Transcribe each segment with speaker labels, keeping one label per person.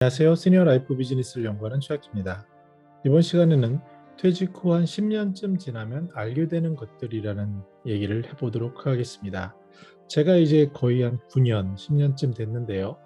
Speaker 1: 안녕하세요. 시니어 라이프 비즈니스를 연구하는 최학입니다. 이번 시간에는 퇴직 후 한 10년쯤 지나면 알게 되는 것들이라는 얘기를 해보도록 하겠습니다. 제가 이제 거의 한 9년, 10년쯤 됐는데요.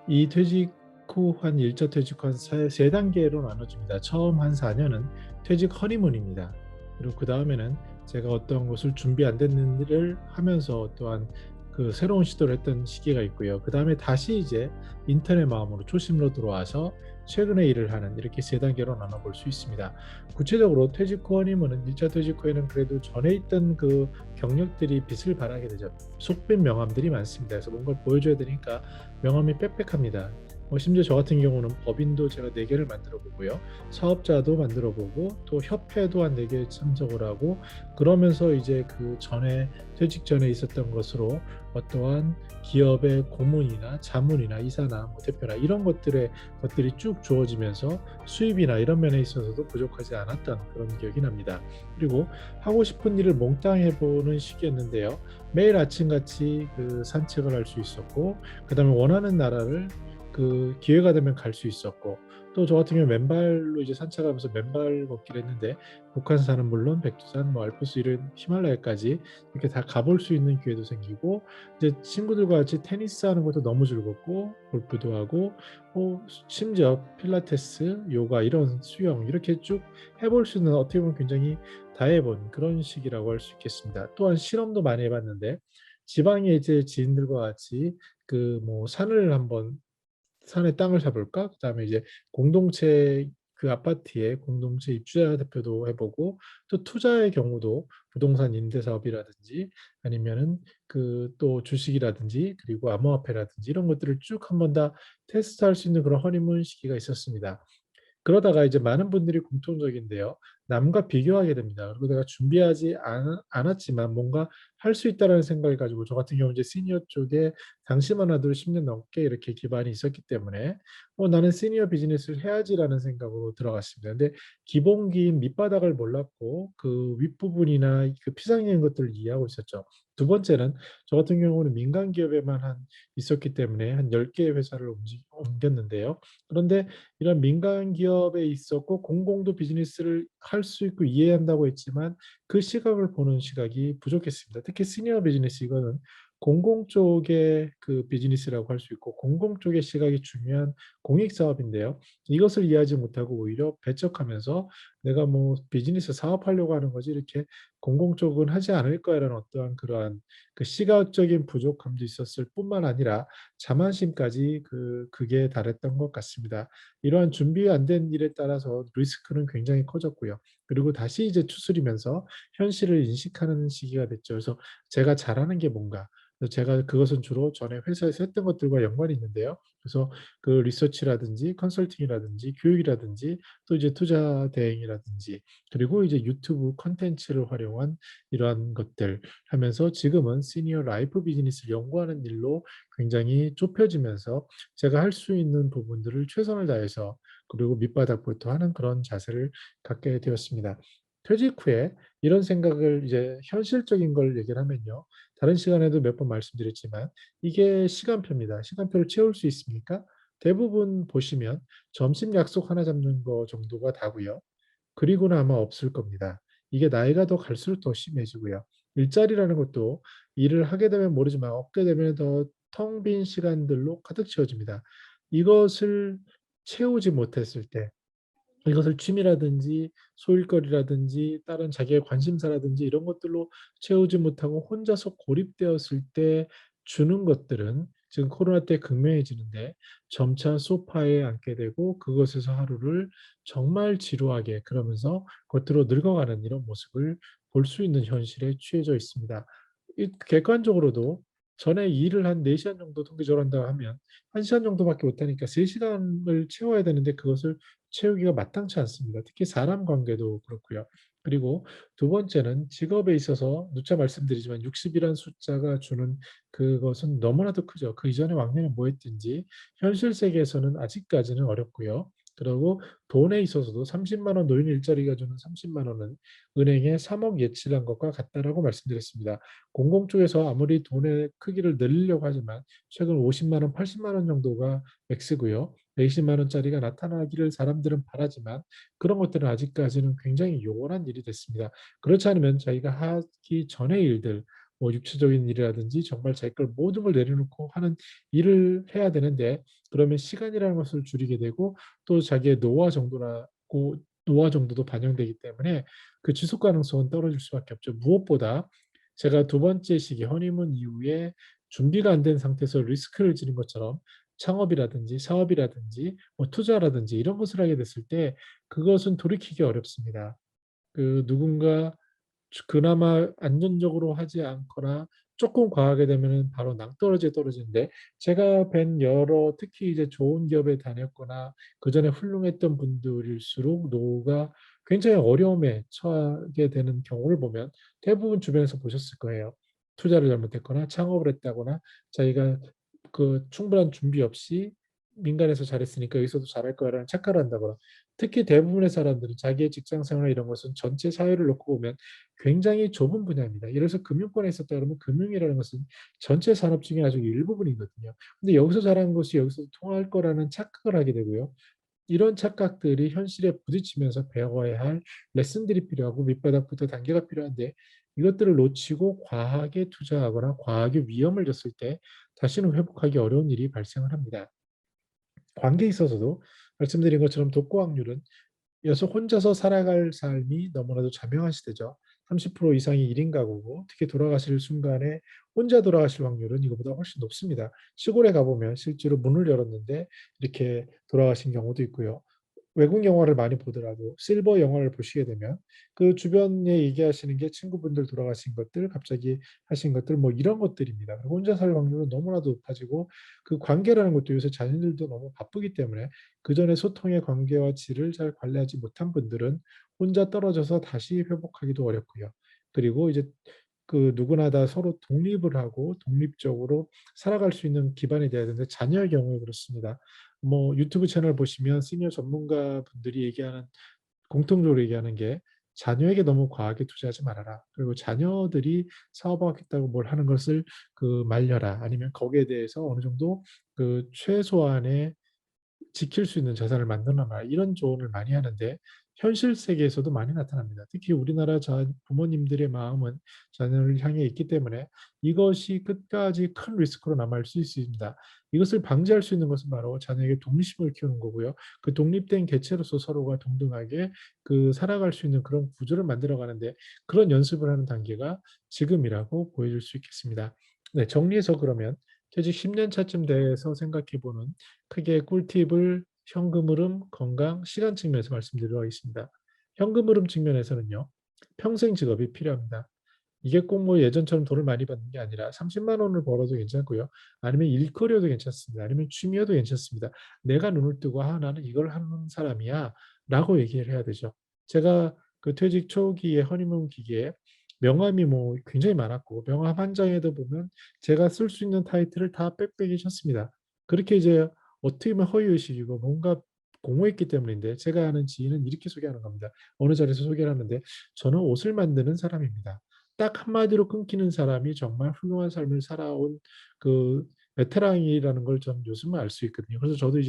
Speaker 1: 이 퇴직 후 한 일자 퇴직 후 한 세 단계로 나눠집니다. 처음 한 4년은 퇴직 허니문입니다. 그리고 그 다음에는 제가 어떤 것을 준비 안 됐는지를 하면서 또한 그 새로운 시도를 했던 시기가 있고요. 그 다음에 다시 이제 인턴의 마음으로 초심으로 들어와서 최근에 일을 하는 이렇게 세 단계로 나눠볼 수 있습니다. 구체적으로 퇴직 후 허니문은 1차 퇴직 후에는 그래도 전에 있던 그 경력들이 빛을 발하게 되죠. 속빈 명함들이 많습니다. 그래서 뭔가를 보여줘야 되니까 명함이 빽빽합니다. 심지어 저 같은 경우는 법인도 제가 4개를 만들어 보고요. 사업자도 만들어 보고 또 협회도 한 4개 참석을 하고 그러면서 이제 그 전에 퇴직 전에 있었던 것으로 어떠한 기업의 고문이나 자문이나 이사나 뭐 대표나 이런 것들이 쭉 주어지면서 수입이나 이런 면에 있어서도 부족하지 않았던 그런 기억이 납니다. 그리고 하고 싶은 일을 몽땅 해보는 시기였는데요. 매일 아침같이 그 산책을 할 수 있었고, 그 다음에 원하는 나라를 그 기회가 되면 갈 수 있었고, 또 저 같은 경우 맨발로 이제 산책하면서 맨발 걷기를 했는데 북한산은 물론 백두산, 뭐 알프스 이런 히말라야까지 이렇게 다 가볼 수 있는 기회도 생기고 이제 친구들과 같이 테니스 하는 것도 너무 즐겁고 골프도 하고 심지어 필라테스, 요가 이런 수영 이렇게 쭉 해볼 수 있는 어떻게 보면 굉장히 다 해본 그런 시기라고 할 수 있겠습니다. 또한 실험도 많이 해봤는데 지방에 이제 지인들과 같이 그 뭐 산을 한번 산에 땅을 사볼까? 그다음에 이제 공동체 그 아파트에 공동체 입주자 대표도 해보고 또 투자의 경우도 부동산 임대 사업이라든지 아니면은 그 또 주식이라든지 그리고 암호화폐라든지 이런 것들을 쭉 한번 다 테스트할 수 있는 그런 허니문 시기가 있었습니다. 그러다가 이제 많은 분들이 공통적인데요. 남과 비교하게 됩니다. 그리고 내가 준비하지 않았지만 뭔가 할 수 있다라는 생각을 가지고 저 같은 경우 이제 시니어 쪽에 당시만 하도 10년 넘게 이렇게 기반이 있었기 때문에 나는 시니어 비즈니스를 해야지라는 생각으로 들어갔습니다. 근데 기본기인 밑바닥을 몰랐고 그 윗부분이나 그 피상적인 것들을 이해하고 있었죠. 두 번째는 저 같은 경우는 민간 기업에만 있었기 때문에 한 10개의 회사를 옮겼는데요. 그런데 이런 민간 기업에 있었고 공공도 비즈니스를 할 수 있고 이해한다고 했지만 그 시각을 보는 시각이 부족했습니다. 특히 시니어 비즈니스 이거는 공공 쪽의 그 비즈니스라고 할 수 있고 공공 쪽의 시각이 중요한 공익 사업인데요. 이것을 이해하지 못하고 오히려 배척하면서 내가 뭐 비즈니스 사업하려고 하는 거지 이렇게 공공 쪽은 하지 않을 거야라는 어떠한 그러한 그 시각적인 부족함도 있었을 뿐만 아니라 자만심까지 그게 달했던 것 같습니다. 이러한 준비 안 된 일에 따라서 리스크는 굉장히 커졌고요. 그리고 다시 이제 추스리면서 현실을 인식하는 시기가 됐죠. 그래서 제가 잘하는 게 뭔가, 그래서 제가 그것은 주로 전에 회사에서 했던 것들과 연관이 있는데요. 그래서 그 리서치라든지 컨설팅이라든지 교육이라든지 또 이제 투자 대행이라든지 그리고 이제 유튜브 컨텐츠를 활용한 이러한 것들 하면서 지금은 시니어 라이프 비즈니스를 연구하는 일로 굉장히 좁혀지면서 제가 할 수 있는 부분들을 최선을 다해서 그리고 밑바닥부터 하는 그런 자세를 갖게 되었습니다. 퇴직 후에 이런 생각을 이제 현실적인 걸 얘기를 하면요. 다른 시간에도 몇 번 말씀드렸지만 이게 시간표입니다. 시간표를 채울 수 있습니까? 대부분 보시면 점심 약속 하나 잡는 거 정도가 다고요. 그리고는 아마 없을 겁니다. 이게 나이가 더 갈수록 더 심해지고요. 일자리라는 것도 일을 하게 되면 모르지만 없게 되면 더 텅 빈 시간들로 가득 채워집니다. 이것을 채우지 못했을 때 이것을 취미라든지 소일거리라든지 다른 자기의 관심사라든지 이런 것들로 채우지 못하고 혼자서 고립되었을 때 주는 것들은 지금 코로나 때 극명해지는데 점차 소파에 앉게 되고 그것에서 하루를 정말 지루하게 그러면서 겉으로 늙어가는 이런 모습을 볼 수 있는 현실에 취해져 있습니다. 객관적으로도 전에 일을 한 4시간 정도 통계적으로 한다고 하면 1시간 정도밖에 못하니까 3시간을 채워야 되는데 그것을 채우기가 마땅치 않습니다. 특히 사람 관계도 그렇고요. 그리고 두 번째는 직업에 있어서 누차 말씀드리지만 60이라는 숫자가 주는 그것은 너무나도 크죠. 그 이전에 왕년에 뭐 했든지 현실 세계에서는 아직까지는 어렵고요. 그리고 돈에 있어서도 30만 원 노인 일자리가 주는 30만 원은 은행에 3억 예치한 것과 같다라고 말씀드렸습니다. 공공 쪽에서 아무리 돈의 크기를 늘리려고 하지만 최근 50만 원, 80만 원 정도가 맥스고요. 120만 원짜리가 나타나기를 사람들은 바라지만 그런 것들은 아직까지는 굉장히 요원한 일이 됐습니다. 그렇지 않으면 자기가 하기 전의 일들, 뭐 육체적인 일이라든지 정말 자기 걸 모든 걸 내려놓고 하는 일을 해야 되는데, 그러면 시간이라는 것을 줄이게 되고 또 자기의 노화 정도도 반영되기 때문에 그 지속 가능성은 떨어질 수밖에 없죠. 무엇보다 제가 두 번째 시기 허니문 이후에 준비가 안 된 상태에서 리스크를 지는 것처럼 창업이라든지 사업이라든지 뭐 투자라든지 이런 것을 하게 됐을 때 그것은 돌이키기 어렵습니다. 누군가 그나마 안전적으로 하지 않거나 조금 과하게 되면은 바로 낭떠러지에 떨어지는데, 제가 뵌 여러 특히 이제 좋은 기업에 다녔거나 그전에 훌륭했던 분들일수록 노후가 굉장히 어려움에 처하게 되는 경우를 보면 대부분 주변에서 보셨을 거예요. 투자를 잘못했거나 창업을 했다거나 자기가 충분한 준비 없이 민간에서 잘했으니까 여기서도 잘할 거야라는 착각을 한다거나, 특히 대부분의 사람들은 자기의 직장 생활 이런 것은 전체 사회를 놓고 보면 굉장히 좁은 분야입니다. 예를 들어서 금융권에 있었다 그러면 금융이라는 것은 전체 산업 중에 아주 일부분이거든요. 근데 여기서 잘하는 것이 여기서 통할 거라는 착각을 하게 되고요. 이런 착각들이 현실에 부딪히면서 배워야 할 레슨들이 필요하고 밑바닥부터 단계가 필요한데, 이것들을 놓치고 과하게 투자하거나 과하게 위험을 줬을 때 다시는 회복하기 어려운 일이 발생을 합니다. 관계에 있어서도 말씀드린 것처럼 독고 확률은 여기서 혼자서 살아갈 삶이 너무나도 자명한 시대죠. 30% 이상이 1인 가구고 특히 돌아가실 순간에 혼자 돌아가실 확률은 이거보다 훨씬 높습니다. 시골에 가보면 실제로 문을 열었는데 이렇게 돌아가신 경우도 있고요. 외국 영화를 많이 보더라도 실버 영화를 보시게 되면 그 주변에 얘기하시는 게 친구분들 돌아가신 것들, 갑자기 하신 것들, 뭐 이런 것들입니다. 그리고 혼자 살 확률은 너무나도 높아지고 그 관계라는 것도 요새 자녀들도 너무 바쁘기 때문에 그전에 소통의 관계와 질을 잘 관리하지 못한 분들은 혼자 떨어져서 다시 회복하기도 어렵고요. 그리고 이제 누구나 다 서로 독립을 하고 독립적으로 살아갈 수 있는 기반이 돼야 되는데 자녀의 경우에 그렇습니다. 뭐 유튜브 채널 보시면 시니어 전문가 분들이 얘기하는 공통적으로 얘기하는 게 자녀에게 너무 과하게 투자하지 말아라. 그리고 자녀들이 사업하겠다고 뭘 하는 것을 말려라. 아니면 거기에 대해서 어느 정도 최소한의 지킬 수 있는 자산을 만들어놔라. 이런 조언을 많이 하는데 현실 세계에서도 많이 나타납니다. 특히 우리나라 부모님들의 마음은 자녀를 향해 있기 때문에 이것이 끝까지 큰 리스크로 남을 수 있습니다. 이것을 방지할 수 있는 것은 바로 자녀에게 독립심을 키우는 거고요. 그 독립된 개체로서 서로가 동등하게 살아갈 수 있는 그런 구조를 만들어 가는데 그런 연습을 하는 단계가 지금이라고 보여줄 수 있겠습니다. 네, 정리해서 그러면 퇴직 10년 차쯤 돼서 생각해 보는 크게 꿀팁을 현금 흐름, 건강, 시간 측면에서 말씀드리도록 하겠습니다. 현금 흐름 측면에서는요, 평생 직업이 필요합니다. 이게 꼭 뭐 예전처럼 돈을 많이 받는 게 아니라 30만 원을 벌어도 괜찮고요. 아니면 일거리여도 괜찮습니다. 아니면 취미여도 괜찮습니다. 내가 눈을 뜨고 나는 이걸 하는 사람이야 라고 얘기를 해야 되죠. 제가 퇴직 초기에 허니문 기기에 명함이 뭐 굉장히 많았고 명함 한 장에도 보면 제가 쓸 수 있는 타이틀을 다 빽빽이 쳤습니다. 그렇게 이제 어떻게 보면 허위의식이고 뭔가 공모했기 때문인데, 제가 아는 지인은 이렇게 소개하는 겁니다. 어느 자리에서 소개를 하는데 저는 옷을 만드는 사람입니다. 딱 한마디로 끊기는 사람이 정말 훌륭한 삶을 살아온 그 베테랑이라는 걸 저는 요즘은 알 수 있거든요. 그래서 저도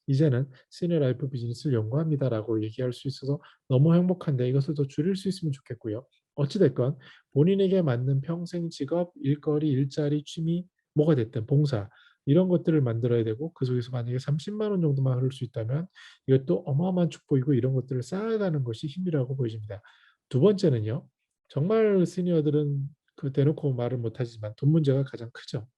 Speaker 1: 이제는 시니어 라이프 비즈니스를 연구합니다라고 얘기할 수 있어서 너무 행복한데 이것을 더 줄일 수 있으면 좋겠고요. 어찌됐건 본인에게 맞는 평생 직업, 일거리, 일자리, 취미, 뭐가 됐든 봉사 이런 것들을 만들어야 되고 그 속에서 만약에 30만 원 정도만 흐를 수 있다면 이것도 어마어마한 축복이고 이런 것들을 쌓아가는 것이 힘이라고 보여집니다. 두 번째는요. 정말 시니어들은 대놓고 말을 못하지만 돈 문제가 가장 크죠.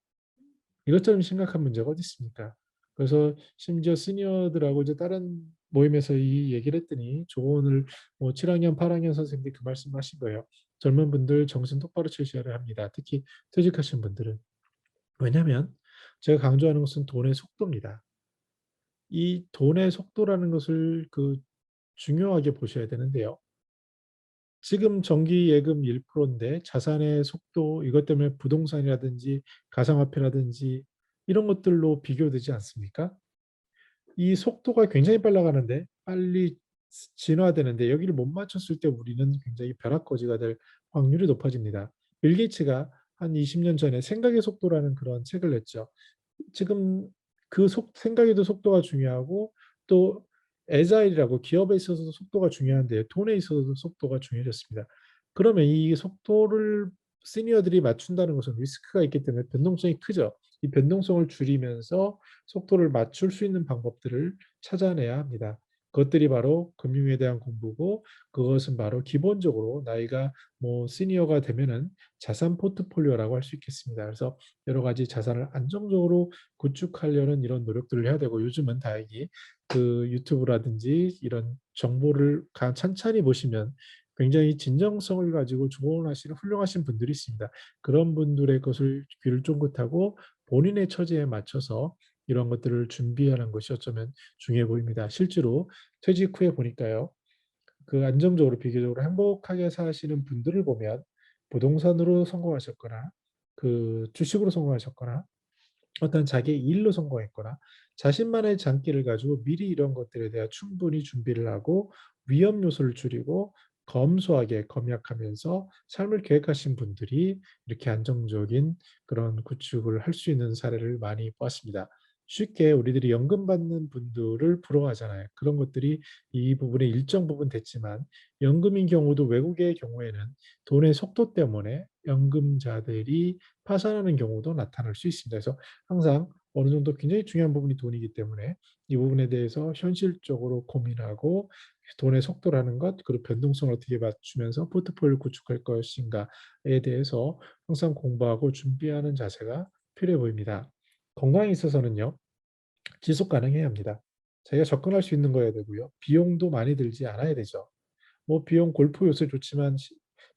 Speaker 1: 이것처럼 심각한 문제가 어디 있습니까? 그래서 심지어 시니어들하고 이제 다른 모임에서 이 얘기를 했더니 조언을 뭐 7학년, 8학년 선생님들이 그 말씀을 하신 거예요. 젊은 분들 정신 똑바로 차셔야 합니다. 특히 퇴직하신 분들은. 왜냐하면 제가 강조하는 것은 돈의 속도입니다. 이 돈의 속도라는 것을 중요하게 보셔야 되는데요. 지금 정기 예금 1%인데 자산의 속도 이것 때문에 부동산이라든지 가상화폐라든지 이런 것들로 비교되지 않습니까? 이 속도가 굉장히 빨라가는데 빨리 진화되는데 여기를 못 맞췄을 때 우리는 굉장히 벼락거지가 될 확률이 높아집니다. 빌 게이츠가 한 20년 전에 생각의 속도라는 그런 책을 냈죠. 지금 그 생각에도 속도가 중요하고 또 애자일이라고 기업에 있어서도 속도가 중요한데 돈에 있어서도 속도가 중요해졌습니다. 그러면 이 속도를 시니어들이 맞춘다는 것은 리스크가 있기 때문에 변동성이 크죠. 이 변동성을 줄이면서 속도를 맞출 수 있는 방법들을 찾아내야 합니다. 그것들이 바로 금융에 대한 공부고 그것은 바로 기본적으로 나이가 뭐 시니어가 되면은 자산 포트폴리오라고 할 수 있겠습니다. 그래서 여러 가지 자산을 안정적으로 구축하려는 이런 노력들을 해야 되고 요즘은 다행히 그 유튜브라든지 이런 정보를 찬찬히 보시면 굉장히 진정성을 가지고 조언하시는 훌륭하신 분들이 있습니다. 그런 분들의 것을 귀를 쫑긋하고 본인의 처지에 맞춰서 이런 것들을 준비하는 것이 어쩌면 중요해 보입니다. 실제로 퇴직 후에 보니까요. 그 안정적으로 비교적으로 행복하게 사시는 분들을 보면 부동산으로 성공하셨거나 그 주식으로 성공하셨거나 어떤 자기의 일로 성공했거나 자신만의 장기를 가지고 미리 이런 것들에 대한 충분히 준비를 하고 위험 요소를 줄이고 검소하게 검약하면서 삶을 계획하신 분들이 이렇게 안정적인 그런 구축을 할 수 있는 사례를 많이 보았습니다. 쉽게 우리들이 연금 받는 분들을 부러워하잖아요. 그런 것들이 이 부분에 일정 부분 됐지만 연금인 경우도 외국의 경우에는 돈의 속도 때문에 연금자들이 파산하는 경우도 나타날 수 있습니다. 그래서 항상 어느 정도 굉장히 중요한 부분이 돈이기 때문에 이 부분에 대해서 현실적으로 고민하고 돈의 속도라는 것, 그리고 변동성을 어떻게 맞추면서 포트폴리오를 구축할 것인가에 대해서 항상 공부하고 준비하는 자세가 필요해 보입니다. 건강에 있어서는요, 지속 가능해야 합니다. 자기가 접근할 수 있는 거여야 되고요. 비용도 많이 들지 않아야 되죠. 뭐 비용 골프 요새 좋지만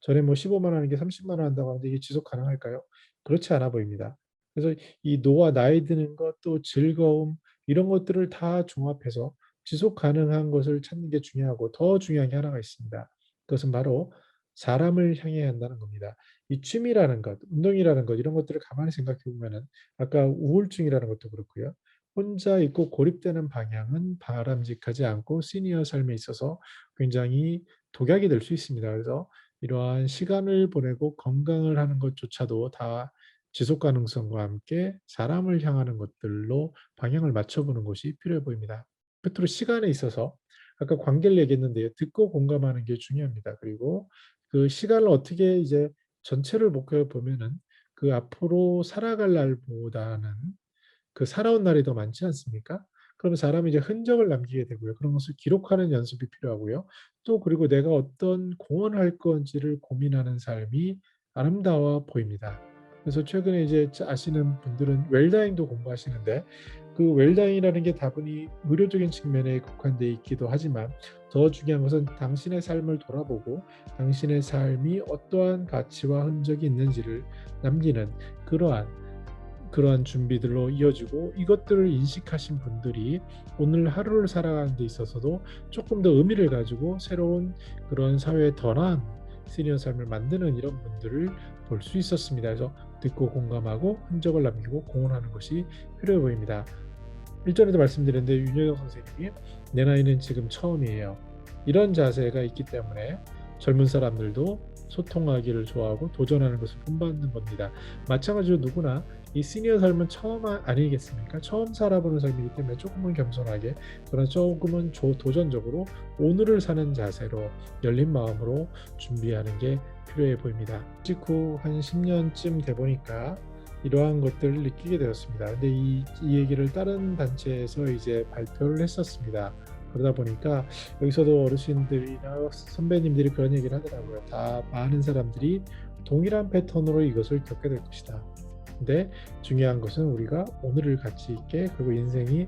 Speaker 1: 전에 뭐 15만 원 하는 게 30만 원 한다고 하는데 이게 지속 가능할까요? 그렇지 않아 보입니다. 그래서 이 노화 나이 드는 것 또 즐거움 이런 것들을 다 종합해서 지속 가능한 것을 찾는 게 중요하고 더 중요한 게 하나가 있습니다. 그것은 바로 사람을 향해야 한다는 겁니다. 이 취미라는 것, 운동이라는 것 이런 것들을 가만히 생각해 보면은 아까 우울증이라는 것도 그렇고요. 혼자 있고 고립되는 방향은 바람직하지 않고 시니어 삶에 있어서 굉장히 독약이 될 수 있습니다. 그래서 이러한 시간을 보내고 건강을 하는 것조차도 다 지속 가능성과 함께 사람을 향하는 것들로 방향을 맞춰보는 것이 필요해 보입니다. 끝으로 시간에 있어서 아까 관계를 얘기했는데요. 듣고 공감하는 게 중요합니다. 그리고 그 시간을 어떻게 이제 전체를 목표해 보면은 그 앞으로 살아갈 날보다는 그 살아온 날이 더 많지 않습니까? 그러면 사람이 이제 흔적을 남기게 되고요. 그런 것을 기록하는 연습이 필요하고요. 또 그리고 내가 어떤 공헌을 할 건지를 고민하는 삶이 아름다워 보입니다. 그래서 최근에 이제 아시는 분들은 웰다잉도 공부하시는데 그 웰다잉이라는 게 다분히 의료적인 측면에 국한되어 있기도 하지만 더 중요한 것은 당신의 삶을 돌아보고 당신의 삶이 어떠한 가치와 흔적이 있는지를 남기는 그러한 준비들로 이어지고 이것들을 인식하신 분들이 오늘 하루를 살아가는 데 있어서도 조금 더 의미를 가지고 새로운 그런 사회의 더 나은 시니어 삶을 만드는 이런 분들을 볼 수 있었습니다. 그래서 듣고 공감하고 흔적을 남기고 공헌하는 것이 필요해 보입니다. 일전에도 말씀드렸는데 윤여정 선생님이 내 나이는 지금 처음이에요. 이런 자세가 있기 때문에 젊은 사람들도 소통하기를 좋아하고 도전하는 것을 본받는 겁니다. 마찬가지로 누구나 이 시니어 삶은 처음 아니겠습니까? 처음 살아보는 삶이기 때문에 조금은 겸손하게 그러나 조금은 도전적으로 오늘을 사는 자세로 열린 마음으로 준비하는 게 필요해 보입니다. 직후 한 10년쯤 돼 보니까 이러한 것들을 느끼게 되었습니다. 근데 이 얘기를 다른 단체에서 이제 발표를 했었습니다. 그러다 보니까 여기서도 어르신들이나 선배님들이 그런 얘기를 하더라고요. 다 많은 사람들이 동일한 패턴으로 이것을 겪게 될 것이다. 근데 중요한 것은 우리가 오늘을 가치 있게 그리고 인생이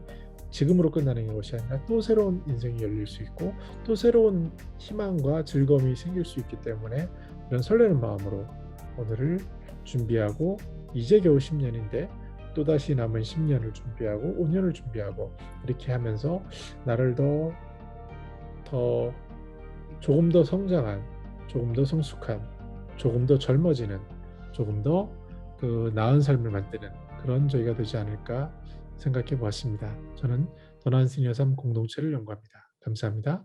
Speaker 1: 지금으로 끝나는 것이 아니라 또 새로운 인생이 열릴 수 있고 또 새로운 희망과 즐거움이 생길 수 있기 때문에 이런 설레는 마음으로 오늘을 준비하고 이제 겨우 10년인데 또다시 남은 10년을 준비하고 5년을 준비하고 이렇게 하면서 나를 더 조금 더 성장한, 조금 더 성숙한, 조금 더 젊어지는, 조금 더 그 나은 삶을 만드는 그런 저희가 되지 않을까 생각해 보았습니다. 저는 더 나은 시니어 삶 공동체를 연구합니다. 감사합니다.